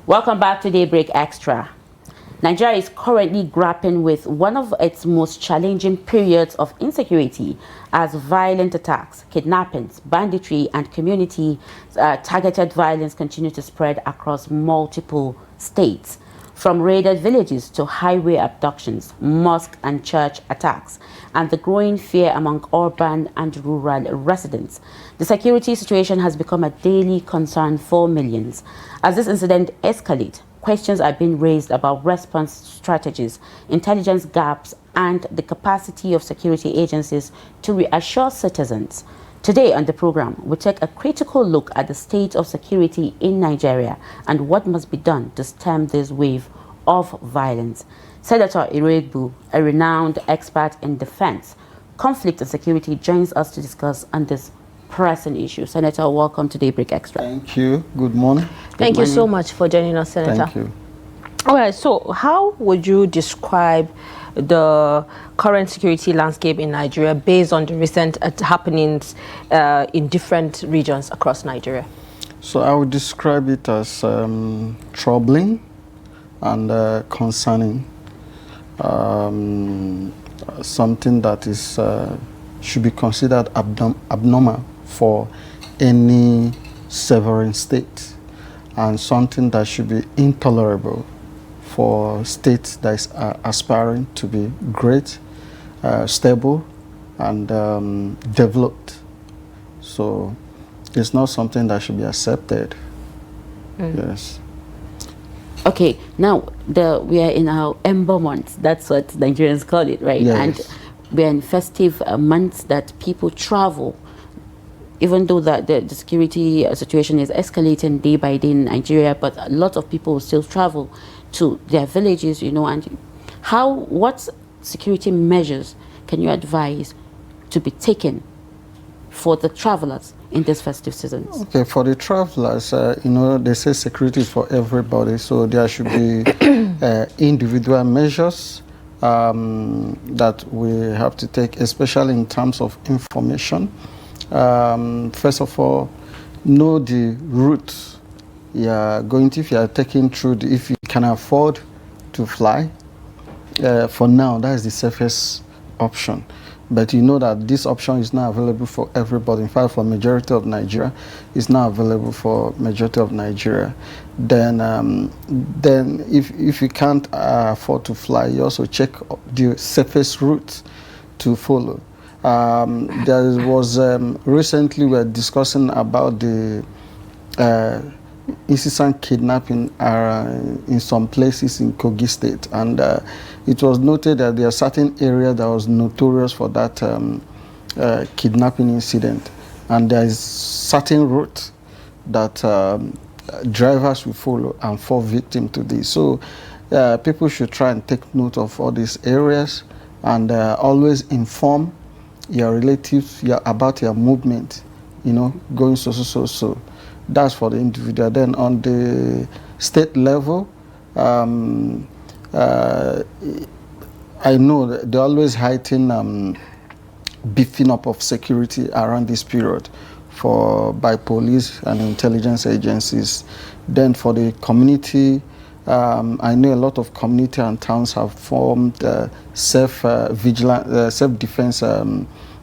Welcome back to Daybreak Extra. Nigeria is currently grappling with one of its most challenging periods of insecurity as violent attacks, kidnappings, banditry, and community-targeted violence continue to spread across multiple states. From raided villages to highway abductions, mosque and church attacks, and the growing fear among urban and rural residents, the security situation has become a daily concern for millions. As this incident escalates, questions are being raised about response strategies, intelligence gaps, and the capacity of security agencies to reassure citizens. Today on the program, we take a critical look at the state of security in Nigeria and what must be done to stem this wave of violence. Senator Iroegbu, a renowned expert in defense, conflict and security, joins us to discuss on this pressing issue. Senator, welcome to Daybreak Extra. Thank you. Good morning. Thank you so much for joining us, Senator. Thank you. All right, so how would you describe the current security landscape in Nigeria based on the recent happenings in different regions across Nigeria? So I would describe it as troubling and concerning. Something that is should be considered abnormal for any sovereign state, and something that should be intolerable for states that is aspiring to be great, stable, and developed. So it's not something that should be accepted. Yes. Okay, now we are in our Ember months. That's what Nigerians call it, right? Yes. And we are in festive months that people travel. Even though the security situation is escalating day by day in Nigeria, but a lot of people still travel to their villages, you know. And what security measures can you advise to be taken for the travelers in this festive season? Okay, for the travelers, you know, they say security is for everybody, so there should be individual measures that we have to take, especially in terms of information. First of all, know the route you are going to. If you are taking through, if you can afford to fly, for now, that is the safest option. But you know that this option is not available for everybody. In fact, for majority of Nigeria, it's not available for majority of Nigeria. Then if you can't afford to fly, you also check the safest route to follow. There was recently we were discussing about the incessant kidnapping in some places in Kogi State, and it was noted that there are certain areas that was notorious for that kidnapping incident, and there is certain route that drivers will follow and fall victim to this. So people should try and take note of all these areas and always inform your relatives about your movement, you know, going so. That's for the individual. Then on the state level, I know that they always heighten beefing up of security around this period by police and intelligence agencies. Then for the community, I know a lot of community and towns have formed self-defense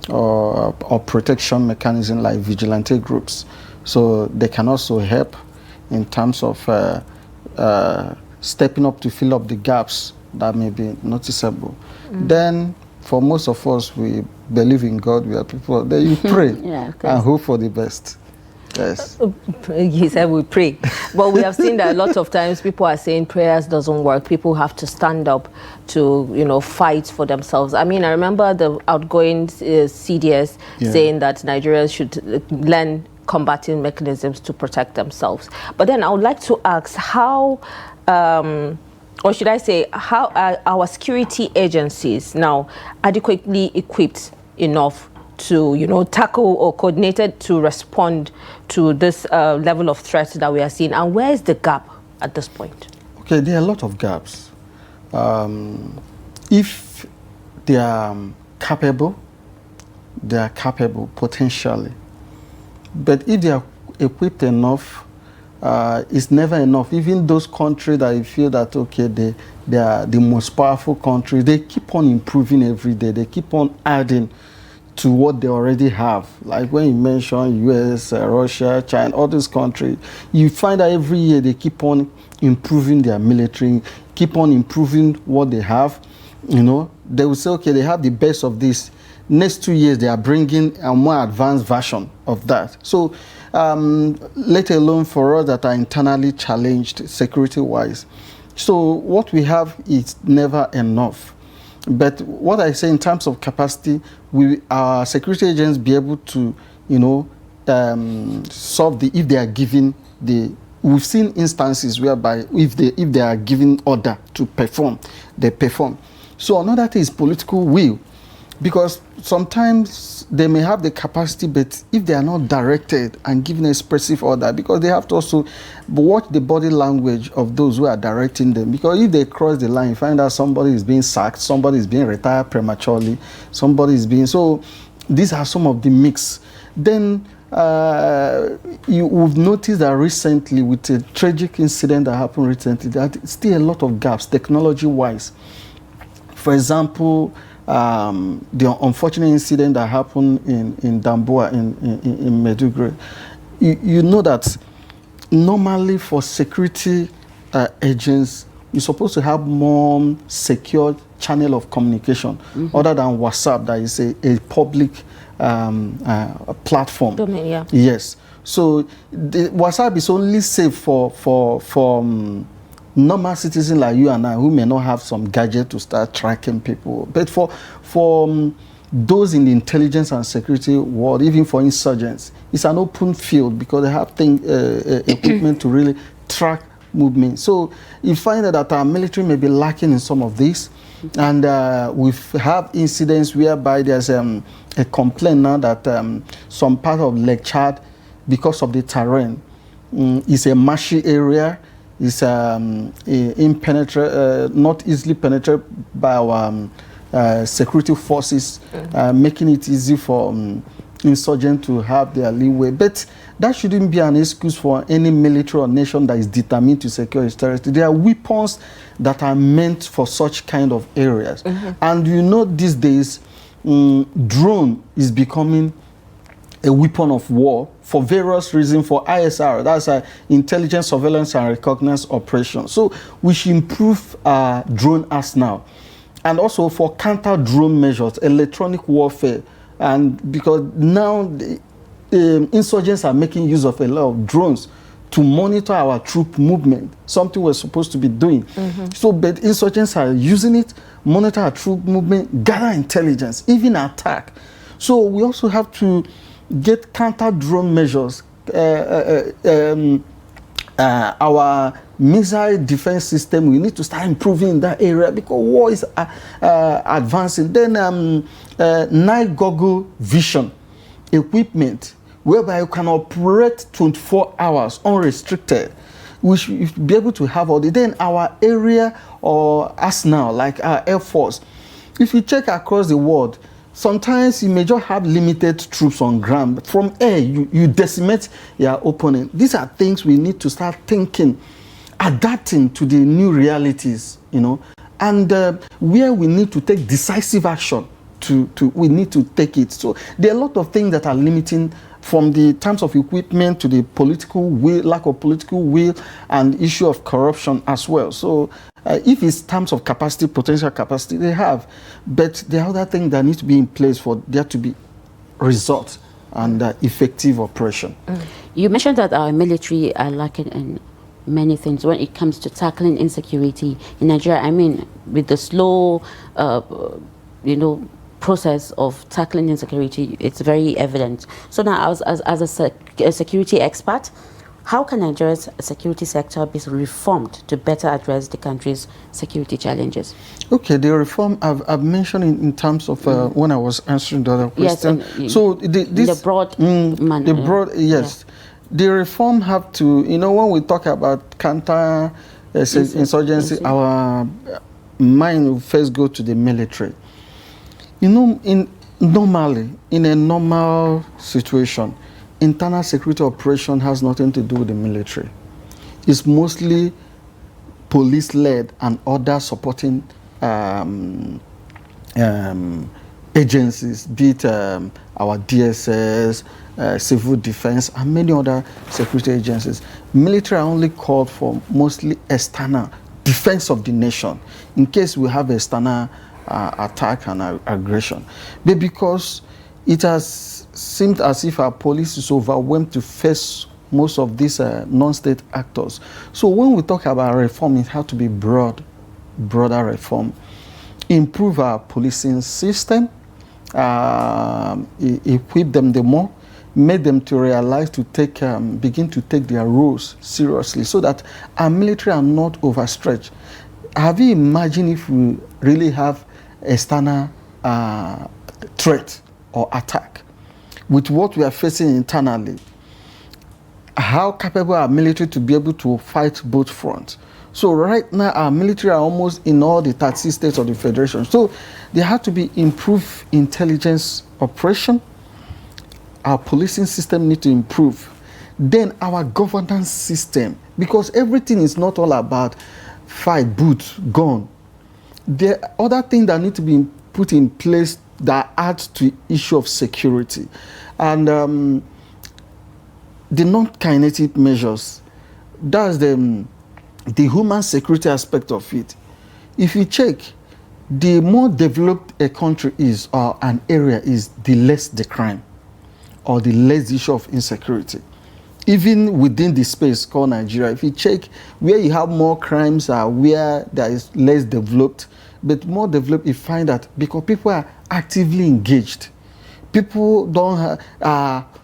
or protection mechanism like vigilante groups. So they can also help in terms of stepping up to fill up the gaps that may be noticeable. Then for most of us, we believe in God. We are people that you pray and hope for the best. Yes. He said we pray. But we have seen that a lot of times people are saying prayers doesn't work. People have to stand up to, you know, fight for themselves. I mean, I remember the outgoing CDS saying that Nigerians should learn combating mechanisms to protect themselves. But then I would like to ask how, or should I say, how are our security agencies now adequately equipped enough to, you know, tackle or coordinated to respond to this level of threat that we are seeing? And where is the gap at this point? Okay, there are a lot of gaps. If they are capable potentially. But if they are equipped enough, it's never enough. Even those countries that you feel that, okay, they are the most powerful country, they keep on improving every day. They keep on adding to what they already have. Like when you mention US, Russia, China, all these countries, you find that every year they keep on improving their military, keep on improving what they have. You know, they will say, okay, they have the best of this. Next 2 years, they are bringing a more advanced version of that. So, let alone for us that are internally challenged security-wise. So what we have is never enough. But what I say in terms of capacity, our security agents be able to, you know, solve if they are given the. We've seen instances whereby if they are given order to perform, they perform. So another thing is political will, because sometimes they may have the capacity, but if they are not directed and given expressive order, because they have to also watch the body language of those who are directing them. Because if they cross the line, find out somebody is being sacked, somebody is being retired prematurely, somebody is being... So these are some of the mix. Then you've noticed that recently, with a tragic incident that happened recently, that still a lot of gaps technology-wise. For example, the unfortunate incident that happened in Damboa in Maiduguri, you know that normally for security agents, you're supposed to have more secure channel of communication other than WhatsApp, that is a public platform. Domain, yeah. Yes. So the WhatsApp is only safe for normal citizens like you and I, who may not have some gadget to start tracking people. But for those in the intelligence and security world, even for insurgents, it's an open field because they have equipment to really track movement. So you find that our military may be lacking in some of this. And we have incidents whereby there's a complaint now that some part of Lake Chad, because of the terrain, is a marshy area. Is impenetrable, not easily penetrated by our security forces, making it easy for insurgents to have their leeway. But that shouldn't be an excuse for any military or nation that is determined to secure its territory. There are weapons that are meant for such kind of areas. And you know, these days, drone is becoming a weapon of war for various reasons, for ISR, that's intelligence, surveillance, and reconnaissance operations. So we should improve our drone arsenal. And also for counter-drone measures, electronic warfare. And because now the insurgents are making use of a lot of drones to monitor our troop movement, something we're supposed to be doing. So, but insurgents are using it, monitor our troop movement, gather intelligence, even attack. So we also have to get counter-drone measures. Our missile defense system, we need to start improving in that area because war is advancing. Then night goggle vision equipment, whereby you can operate 24 hours unrestricted. We should be able to have all the... Then our area or arsenal, like our Air Force, if you check across the world, sometimes you may just have limited troops on ground, but from air, you decimate your opponent. These are things we need to start thinking, adapting to the new realities, you know, and where we need to take decisive action, we need to take it. So there are a lot of things that are limiting, from the terms of equipment to the political will, lack of political will, and issue of corruption as well. So if it's terms of capacity, potential capacity, they have. But the other thing that needs to be in place for there to be results and effective operation. You mentioned that our military are lacking in many things when it comes to tackling insecurity in Nigeria. I mean, with the slow, process of tackling insecurity, it's very evident. So now, as a security expert, how can Nigeria's security sector be reformed to better address the country's security challenges? Okay, the reform I've mentioned in terms of when I was answering the other question. Yes, so the broad manner. The broad, yes. Yeah. The reform have to, when we talk about counter insurgency, our mind will first go to the military. Normally, in a normal situation, internal security operation has nothing to do with the military. is mostly police-led and other supporting agencies, be it our DSS, civil defense, and many other security agencies. Military are only called for mostly external defense of the nation in case we have external attack and aggression. But because it has seemed as if our police is overwhelmed to face most of these non-state actors. So when we talk about reform, it has to be broader reform. Improve our policing system, equip them the more, make them to realize to take, begin to take their roles seriously so that our military are not overstretched. Have you imagined if we really have external threat or attack with what we are facing internally? How capable are military to be able to fight both fronts? So right now, our military are almost in all the 30 states of the Federation. So there have to be improved intelligence operation. Our policing system need to improve. Then our governance system, because everything is not all about fight, boot, gun. There are other things that need to be put in place that add to issue of security. And the non-kinetic measures, that's the human security aspect of it. If you check, the more developed a country is or an area is, the less the crime or the less the issue of insecurity. Even within the space called Nigeria, if you check where you have more crimes are where there is less developed, but more developed, you find that because people are actively engaged. People don't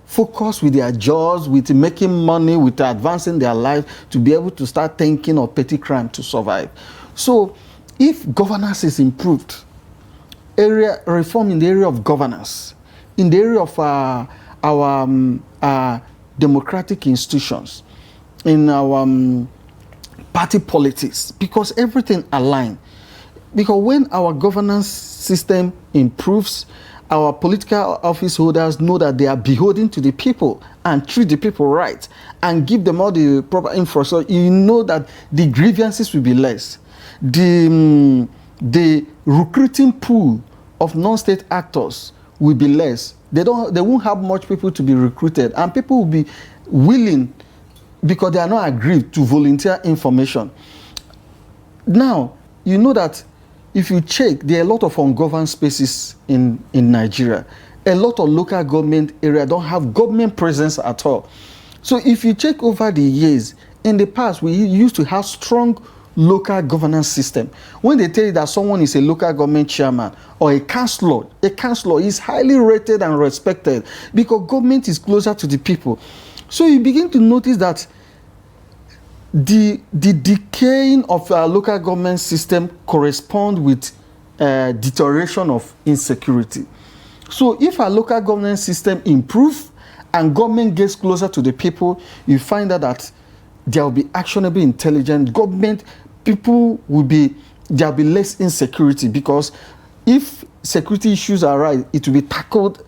focus with their jobs, with making money, with advancing their life to be able to start thinking of petty crime to survive. So if governance is improved, reform in the area of governance, in the area of our democratic institutions, in our party politics, because everything aligns. Because when our governance system improves, our political office holders know that they are beholden to the people and treat the people right and give them all the proper infrastructure. You know that the grievances will be less. The recruiting pool of non-state actors will be less. They won't have much people to be recruited, and people will be willing, because they are not aggrieved, to volunteer information. Now, you know that if you check, there are a lot of ungoverned spaces in Nigeria. A lot of local government areas don't have government presence at all. So if you check over the years, in the past, we used to have strong local governance system. When they tell you that someone is a local government chairman or a councillor is highly rated and respected because government is closer to the people. So you begin to notice that the decaying of our local government system corresponds with deterioration of insecurity. So if our local government system improves and government gets closer to the people, you find out that there will be actionable intelligence. Government people there will be less insecurity, because if security issues arise, it will be tackled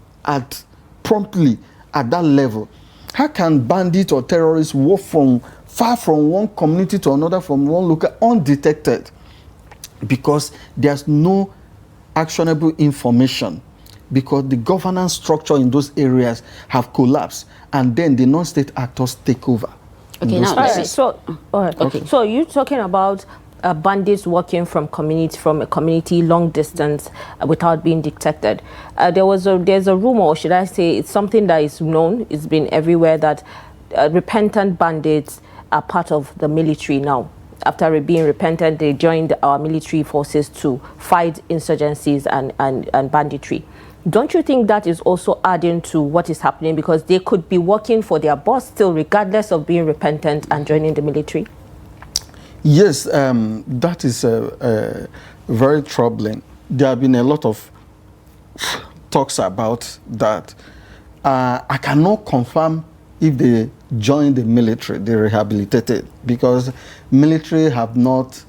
promptly at that level. How can bandits or terrorists walk from far from one community to another, from one local, undetected? Because there's no actionable information, because the governance structure in those areas have collapsed, and then the non-state actors take over. Okay, now so you're talking about bandits walking from a community long distance without being detected. There's a rumor, or should I say, it's something that is known, it's been everywhere, that repentant bandits are part of the military now. After being repentant, they joined our military forces to fight insurgencies and banditry. Don't you think that is also adding to what is happening, because they could be working for their boss still regardless of being repentant and joining the military? Yes, that is very troubling. There have been a lot of talks about that. I cannot confirm if they joined the military, they rehabilitated, because military have not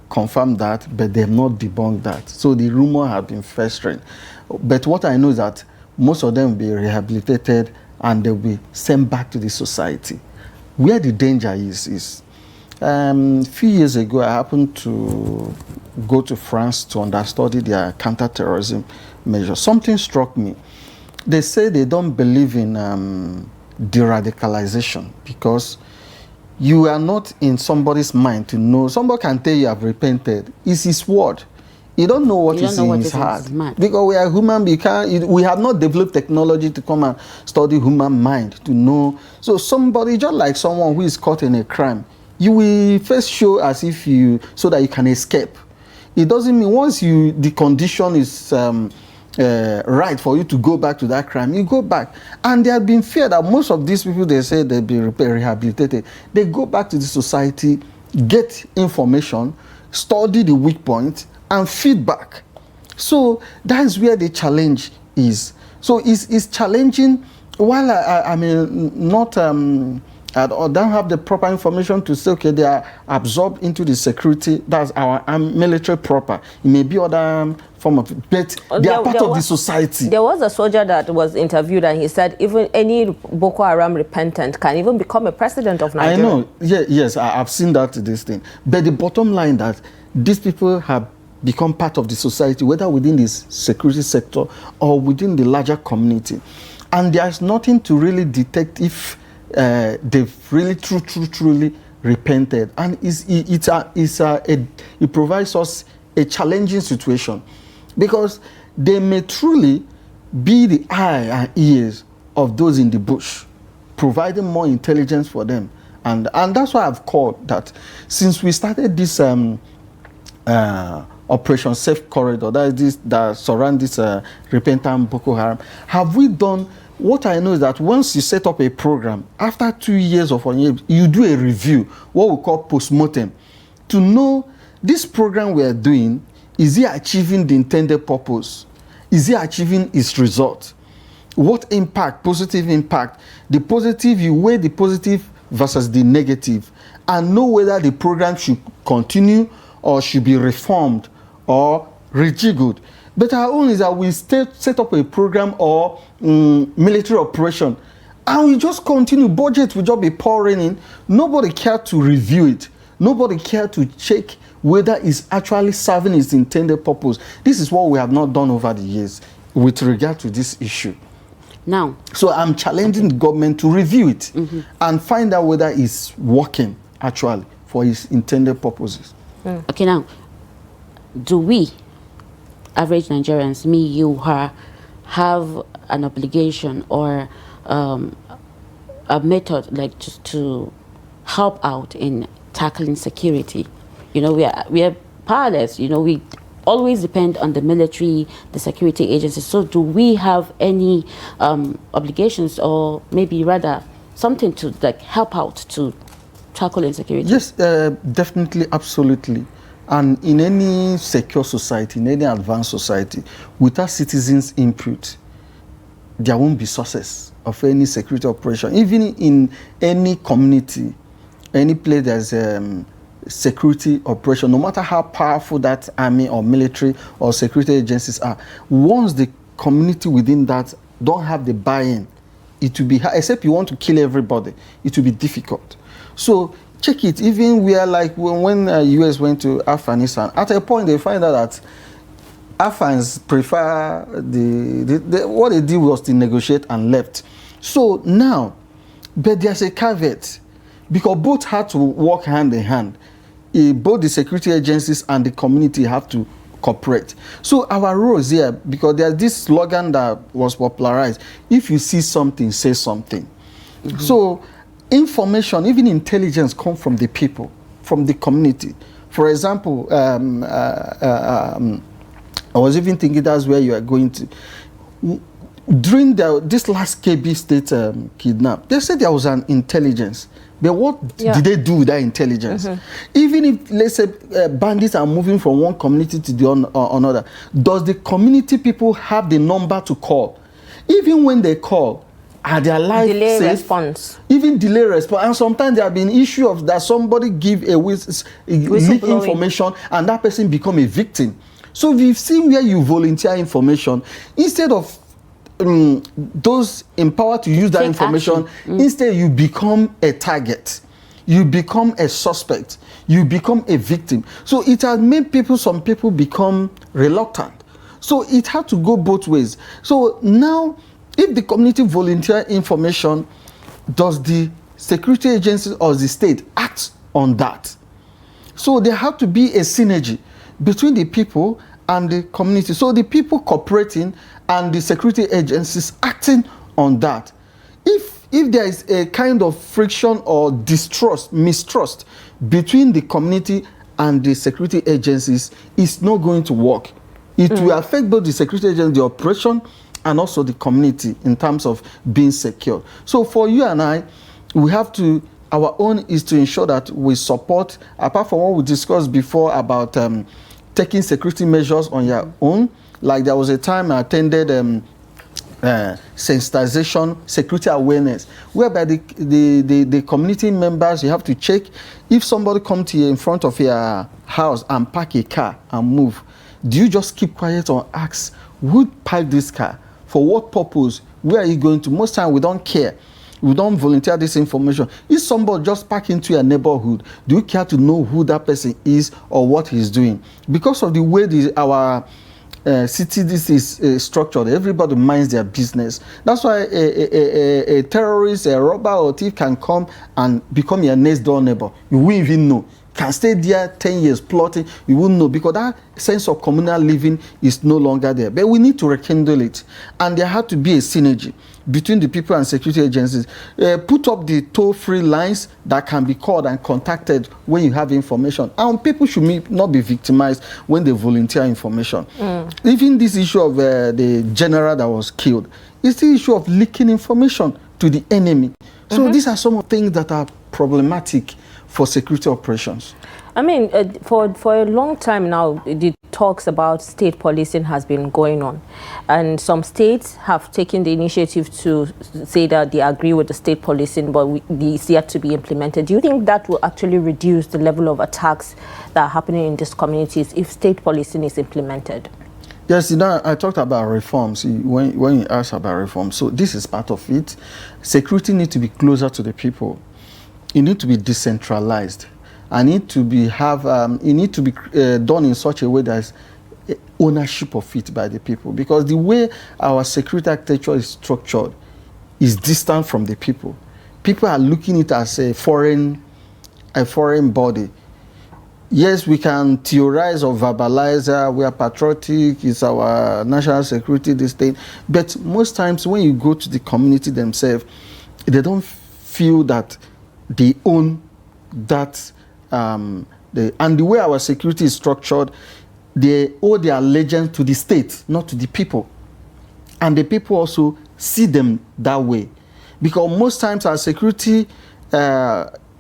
confirmed that, but they have not debunked that. So the rumor have been festering. But what I know is that most of them will be rehabilitated and they'll be sent back to the society. Where the danger is Few years ago, I happened to go to France to understudy their counter-terrorism measures. Something struck me. They say they don't believe in de-radicalization because you are not in somebody's mind to know. Somebody can tell you have repented. It's his word. You don't know what is in his heart. Because we are human, we have not developed technology to come and study human mind to know. So somebody, just like someone who is caught in a crime, you will first show as if so that you can escape. It doesn't mean once the condition is right for you to go back to that crime, you go back. And there have been fear that most of these people, they say they'll be rehabilitated. They go back to the society, get information, study the weak points, and feedback. So that is where the challenge is. So it's challenging. While I mean not I don't have the proper information to say, okay, they are absorbed into the security. That's our military proper. It may be other form of, but they are part of the society. There was a soldier that was interviewed, and he said even any Boko Haram repentant can even become a president of Nigeria. I know. Yes, I've seen that this thing. But the bottom line that these people have become part of the society, whether within this security sector or within the larger community, and there's nothing to really detect if they've really truly repented. And it provides us a challenging situation because they may truly be the eye and ears of those in the bush, providing more intelligence for them. And that's why I've called that since we started this Operation Safe Corridor, that surround this repentant Boko Haram, have we done. What I know is that once you set up a program, after 2 years or 4 years, you do a review, what we call post-mortem, to know this program we are doing, is it achieving the intended purpose? Is it achieving its result? What impact, positive impact? The positive, you weigh the positive versus the negative, and know whether the program should continue or should be reformed or rejiggled. But our own is that we set up a program or military operation, and we just continue. Budget will just be pouring in. Nobody cared to review it. Nobody cared to check whether it's actually serving its intended purpose. This is what we have not done over the years with regard to this issue. Now, so I'm challenging the government to review it and find out whether it's working actually for its intended purposes. Okay, now, do we, average Nigerians, me, you, her, have an obligation or a method like just to help out in tackling security? You know, we are powerless. You know, we always depend on the military, the security agencies. So do we have any obligations, or maybe rather something to like help out to tackle insecurity? Yes, definitely, absolutely. And in any secure society, in any advanced society, without citizens' input, there won't be success of any security operation. Even in any community, any place there's security operation, no matter how powerful that army or military or security agencies are, once the community within that don't have the buy-in, it will be hard. Except you want to kill everybody, it will be difficult. So check it. Even we are like when US went to Afghanistan, at a point they find out that Afghans prefer what they did was to negotiate and left. So now, but there's a caveat, because both had to work hand in hand. Both the security agencies and the community have to cooperate. So our role is here, because there's this slogan that was popularized: if you see something, say something. So information, even intelligence, come from the people, from the community. For example, I was even thinking that's where you are going to. During this last KB State kidnap, they said there was an intelligence. But what did they do with that intelligence? Even if, let's say, bandits are moving from one community to the another, does the community people have the number to call? Even when they call, are their lives delay safe? Response. Even delay response. And sometimes there have been issue of that somebody give a leak information and that person become a victim. So we've seen where you volunteer information, instead of those empowered to use that information, instead you become a target. you become a suspect, you become a victim. So it has made some people become reluctant. So it had to go both ways. So now, if the community volunteer information, does the security agencies or the state act on that? So there have to be a synergy between the people and the community. So the people cooperating and the security agencies acting on that. If there is a kind of friction or mistrust between the community and the security agencies, it's not going to work. It will affect both the security agency, the operation, and also the community in terms of being secure. So for you and I, we have to, our own is to ensure that we support, apart from what we discussed before about taking security measures on your own. Like there was a time I attended sensitization, security awareness, whereby the community members, you have to check if somebody comes to you in front of your house and park a car and move. Do you just keep quiet or ask, who parked this car? For what purpose? Where are you going to? Most times we don't care. We don't volunteer this information. If somebody just park into your neighborhood, do you care to know who that person is or what he's doing? Because of the way our city this is structured, everybody minds their business. That's why a terrorist, a robber or thief can come and become your next door neighbor. You won't even know. Can stay there 10 years plotting, you won't know, because that sense of communal living is no longer there. But we need to rekindle it, and there had to be a synergy between the people and security agencies. Put up the toll-free lines that can be called and contacted when you have information. And people should not be victimized when they volunteer information. Even this issue of the general that was killed, it's the issue of leaking information to the enemy. So these are some of the things that are problematic for security operations. I mean, for a long time now, the talks about state policing has been going on. And some states have taken the initiative to say that they agree with the state policing, but it's yet to be implemented. Do you think that will actually reduce the level of attacks that are happening in these communities if state policing is implemented? Yes, you know, I talked about reforms when you asked about reforms. So this is part of it. Security needs to be closer to the people. It needs to be decentralized. And it need to be done in such a way that is ownership of it by the people. Because the way our security architecture is structured is distant from the people. People are looking at it as a foreign body. Yes, we can theorize or verbalize, we are patriotic, it's our national security, this thing. But most times when you go to the community themselves, they don't feel that they own that. And the way our security is structured, they owe their allegiance to the state, not to the people. And the people also see them that way. Because most times our security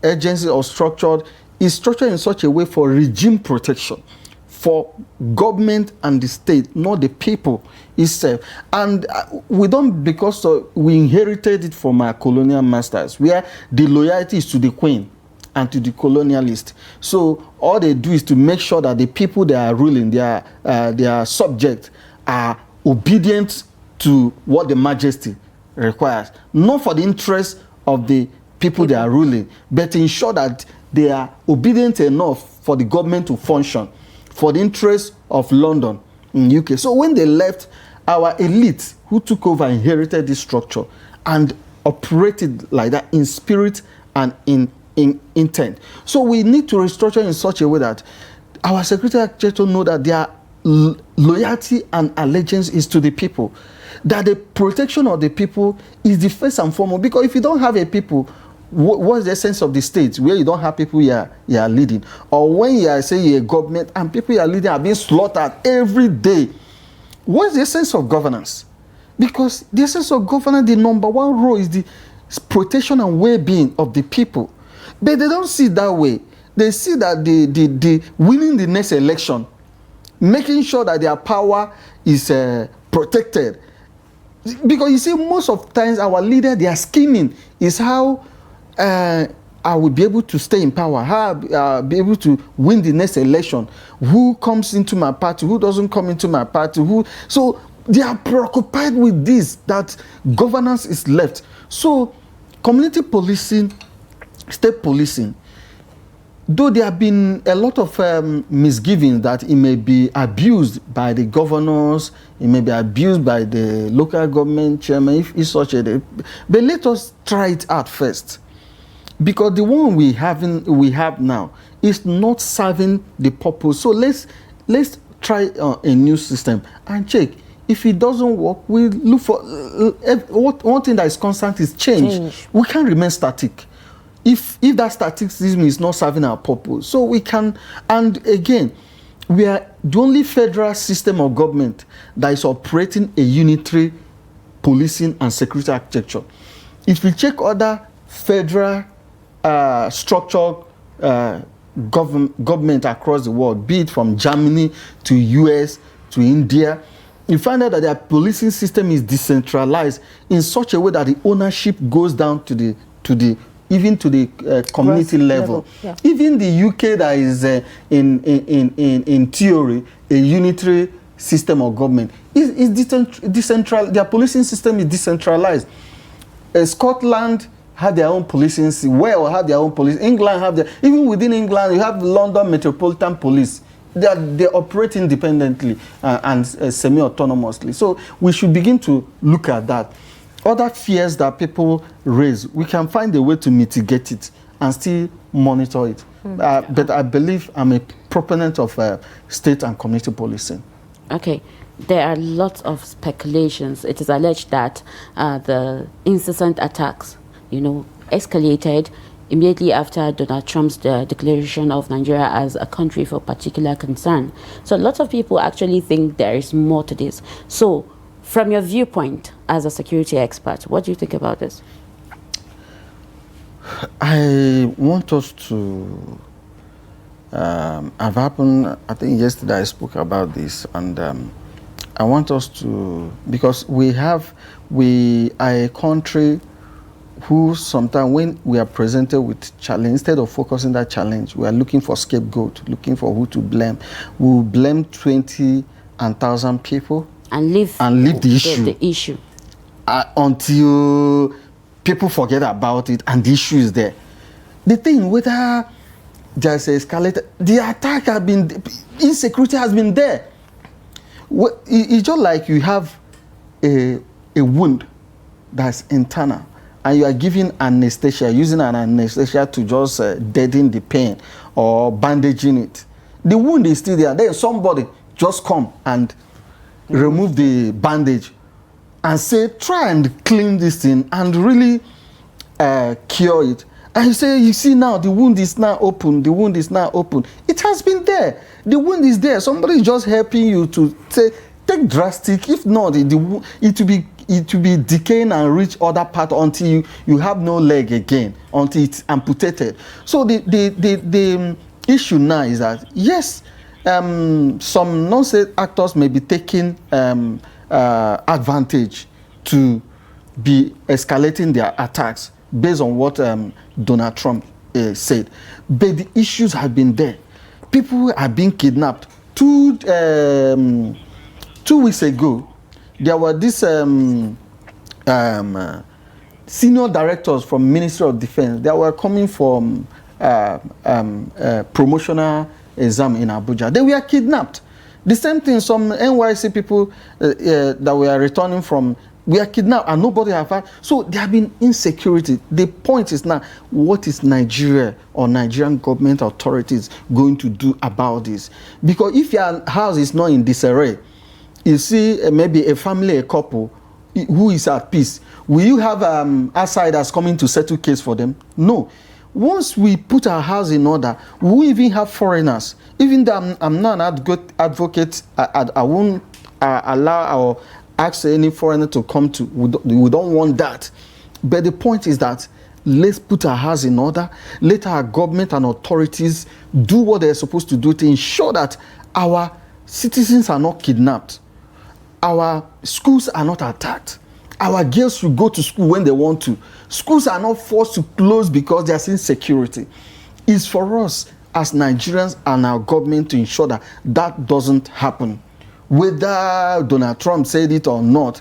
agency or structured is structured in such a way for regime protection, for government and the state, not the people itself. And we don't, because we inherited it from our colonial masters, where the loyalty is to the queen and to the colonialist. So all they do is to make sure that the people they are ruling, their subjects, are obedient to what the majesty requires. Not for the interest of the people they are ruling, but to ensure that they are obedient enough for the government to function, for the interest of London in UK. So when they left, our elite who took over inherited this structure and operated like that in spirit and in intent. So we need to restructure in such a way that our security architecture know that their loyalty and allegiance is to the people, that the protection of the people is the first and foremost. Because if you don't have a people, what's the sense of the state where you don't have people you are leading? Or when you are saying you're a government and people you are leading are being slaughtered every day, what's the sense of governance? Because the sense of governance, the number one role is the protection and well-being of the people. But they don't see it that way. They see that the winning the next election, making sure that their power is protected. Because you see, most of the times our leader, they are scheming is how I will be able to stay in power, how I'll be able to win the next election, who comes into my party, who doesn't come into my party, so they are preoccupied with this, that governance is left. So community policing state policing, though there have been a lot of misgivings that it may be abused by the governors, it may be abused by the local government chairman, if it's such a... But let us try it out first. Because the one we have now is not serving the purpose. So let's try a new system and check. If it doesn't work, we look for... one thing that is constant is change. We can't remain static. If that staticism is not serving our purpose, so we can, and again, we are the only federal system of government that is operating a unitary policing and security architecture. If we check other federal structured government across the world, be it from Germany to US to India, you find out that their policing system is decentralized in such a way that the ownership goes down to the even to the community level. Yeah. Even the UK that is in theory a unitary system of government is decentralized. Their policing system is decentralized. Scotland have their own policing. Wales have their own police. England have their... Even within England, you have London Metropolitan Police. They operate independently and semi-autonomously. So we should begin to look at that. Other fears that people raise, we can find a way to mitigate it and still monitor it. But I believe I'm a proponent of state and community policing. Okay. There are lots of speculations. It is alleged that the incessant attacks, escalated immediately after Donald Trump's declaration of Nigeria as a country for particular concern. So lots of people actually think there is more to this. So from your viewpoint as a security expert, what do you think about this? I want us to have happened, I think yesterday I spoke about this, and I want us to, because we are a country who sometimes when we are presented with challenge, instead of focusing that challenge, we are looking for scapegoat, looking for who to blame. We will blame 20,000 people and leave the issue until people forget about it and the issue is there. The thing, whether there's an escalator, the attack has been, insecurity has been there. It's just like you have a wound that's internal and you are giving anesthesia, using an anesthesia to just deaden the pain or bandaging it. The wound is still there. Then somebody just come and remove the bandage and say, try and clean this thing and really cure it. And you say, you see now, the wound is now open. The wound is now open. It has been there. The wound is there. Somebody is just helping you to say, take drastic. If not, it will be decaying and reach other part until you have no leg again, until it's amputated. So the issue now is that, yes, some non-state actors may be taking advantage to be escalating their attacks based on what Donald Trump said. But the issues have been there. People are being kidnapped. 2 weeks ago, there were these senior directors from Ministry of Defense. They were coming from promotional exam in Abuja. They were kidnapped. The same thing, some NYC people that were returning from, we are kidnapped and nobody have had. So there have been insecurity. The point is now, what is Nigeria or Nigerian government authorities going to do about this? Because if your house is not in disarray, you see maybe a family, a couple who is at peace, will you have outsiders coming to settle case for them? No. Once we put our house in order, we even have foreigners. Even though I'm not an advocate, I won't allow or ask any foreigner to come to. We don't want that. But the point is that let's put our house in order. Let our government and authorities do what they're supposed to do to ensure that our citizens are not kidnapped. Our schools are not attacked. Our girls should go to school when they want to. Schools are not forced to close because they are seeing security. It's for us as Nigerians and our government to ensure that that doesn't happen. Whether Donald Trump said it or not,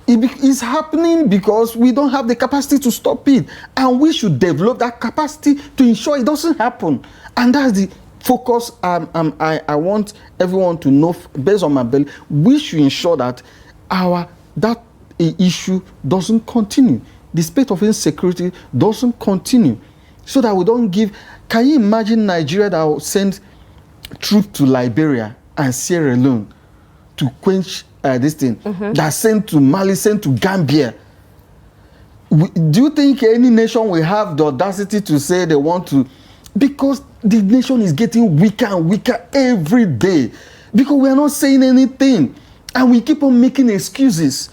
It's happening because we don't have the capacity to stop it, and we should develop that capacity to ensure it doesn't happen. And that's the focus I want everyone to know based on my belief. We should ensure that that issue doesn't continue. The state of insecurity doesn't continue, so that we don't give. Can you imagine Nigeria that will send troops to Liberia and Sierra Leone to quench this thing, that sent to Mali, sent to Gambia? Do you think any nation will have the audacity to say they want to? Because the nation is getting weaker and weaker every day, because we are not saying anything and we keep on making excuses.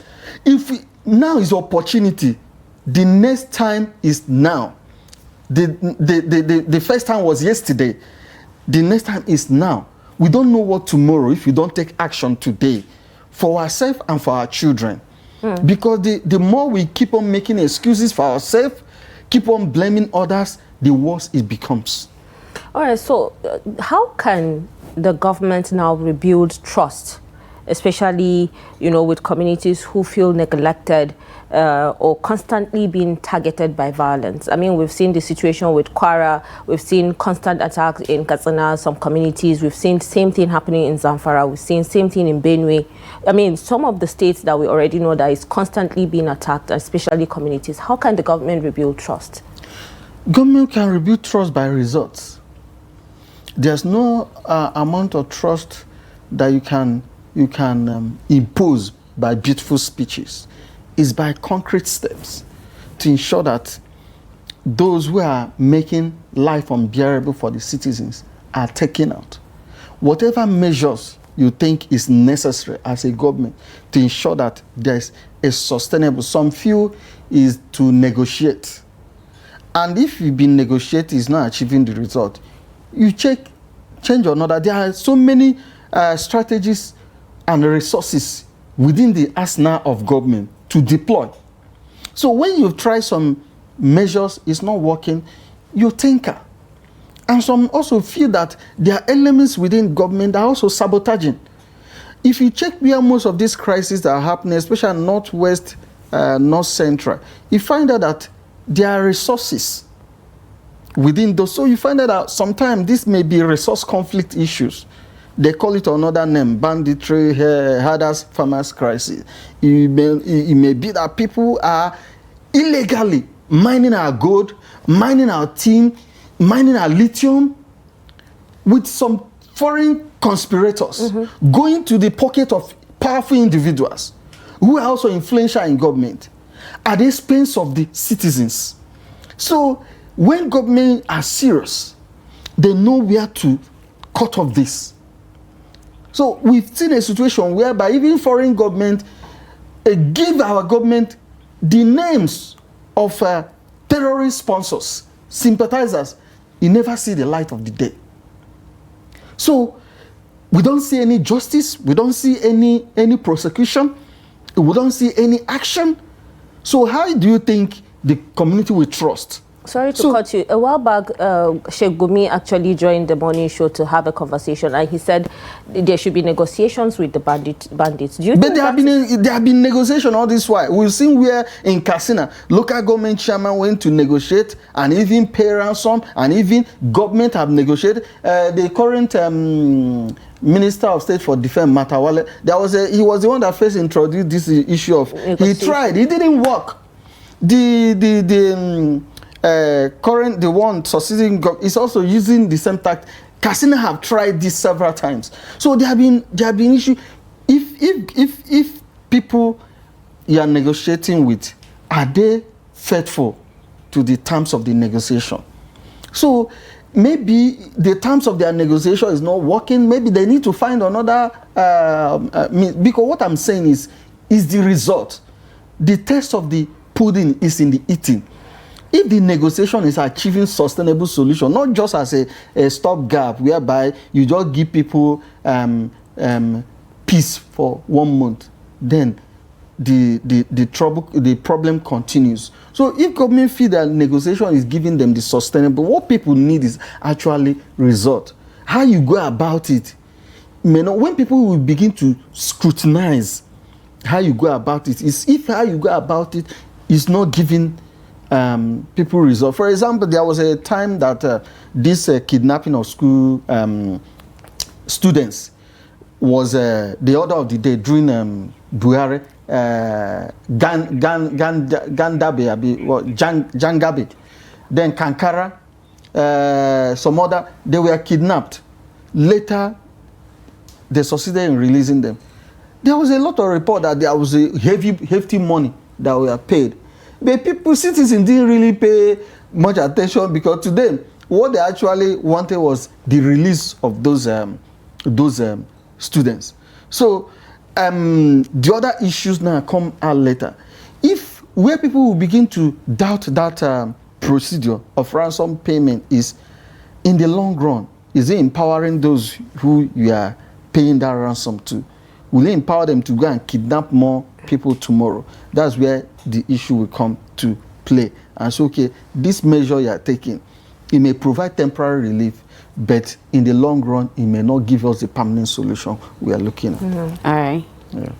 Now is opportunity. The next time is now. The first time was yesterday. The next time is now. We don't know what tomorrow if we don't take action today for ourselves and for our children. Because the more we keep on making excuses for ourselves, keep on blaming others, the worse it becomes. All right, so how can the government now rebuild trust, especially, with communities who feel neglected or constantly being targeted by violence? I mean, we've seen the situation with Kwara, we've seen constant attacks in Katsina, some communities, we've seen same thing happening in Zamfara, we've seen same thing in Benue. I mean, some of the states that we already know that is constantly being attacked, especially communities. How can the government rebuild trust? Government can rebuild trust by results. There's no amount of trust that you can impose by beautiful speeches. It's by concrete steps to ensure that those who are making life unbearable for the citizens are taken out. Whatever measures you think is necessary as a government to ensure that there's a sustainable, some feel is to negotiate. And if you've been negotiating is not achieving the result, you change another. There are so many strategies and resources within the arsenal of government to deploy. So when you try some measures, it's not working, you tinker. And some also feel that there are elements within government that are also sabotaging. If you check where most of these crises that are happening, especially Northwest, North Central, you find out that there are resources within those. So you find out that sometimes this may be resource conflict issues. They call it another name, banditry, herders, farmers crisis. It may be that people are illegally mining our gold, mining our tin, mining our lithium, with some foreign conspirators going to the pocket of powerful individuals who are also influential in government at the expense of the citizens. So when government are serious, they know where to cut off this. So we've seen a situation whereby even foreign government give our government the names of terrorist sponsors, sympathizers. You never see the light of the day. So we don't see any justice, we don't see any prosecution, we don't see any action. So how do you think the community will trust? Sorry to cut you. A while back, Sheikh Gumi actually joined the morning show to have a conversation, and he said there should be negotiations with the bandits. Do you think there have been negotiation all this while. We've seen where in Katsina, local government chairman went to negotiate and even pay ransom, and even government have negotiated. The current Minister of State for Defense, Matawale, he was the one that first introduced this issue of he tried, it didn't work. The one succeeding is also using the same tact. Katsina have tried this several times. So there have been issues. If people you are negotiating with, are they faithful to the terms of the negotiation? So maybe the terms of their negotiation is not working. Maybe they need to find another because what I'm saying is the result. The taste of the pudding is in the eating. If the negotiation is achieving sustainable solution, not just as a stopgap whereby you just give people peace for 1 month, then the problem continues. So if government feel that negotiation is giving them the sustainable, what people need is actually result. How you go about it, when people will begin to scrutinize how you go about it. It's if how you go about it is not giving people results. For example, there was a time that this kidnapping of school students was the order of the day during Buhari, Jangabi, then Kankara, some other, they were kidnapped. Later, they succeeded in releasing them. There was a lot of report that there was a hefty money that were paid. But people, citizens didn't really pay much attention because to them, what they actually wanted was the release of those students. So the other issues now come out later. If where people will begin to doubt that procedure of ransom payment is in the long run, is it empowering those who you are paying that ransom to? Will it empower them to go and kidnap more people tomorrow? That's where the issue will come to play. And so, okay, this measure you are taking, it may provide temporary relief, but in the long run, it may not give us the permanent solution we are looking at. All right. Yeah.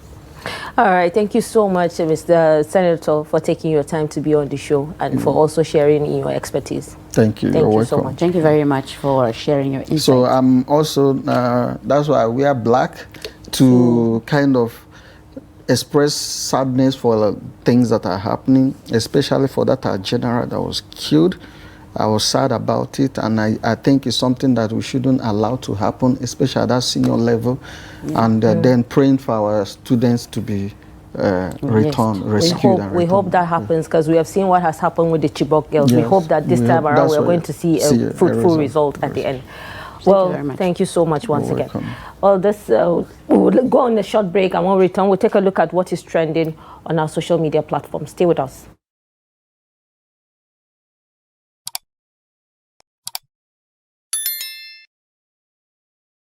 All right. Thank you so much, Mr. Senator, for taking your time to be on the show and for also sharing your expertise. Thank you. Thank You're you welcome. so much. Thank you very much for sharing your insight. So I'm also, that's why I wear black, to kind of express sadness for things that are happening, especially for that general that was killed. I was sad about it, and I think it's something that we shouldn't allow to happen, especially at that senior level, and then praying for our students to be rescued. We hope that happens, because we have seen what has happened with the Chibok girls. Yes. We hope that this time around we're going to see a fruitful result at the end. Well, thank you so much once again. Well, we'll go on a short break, and when we return, we'll take a look at what is trending on our social media platforms. Stay with us.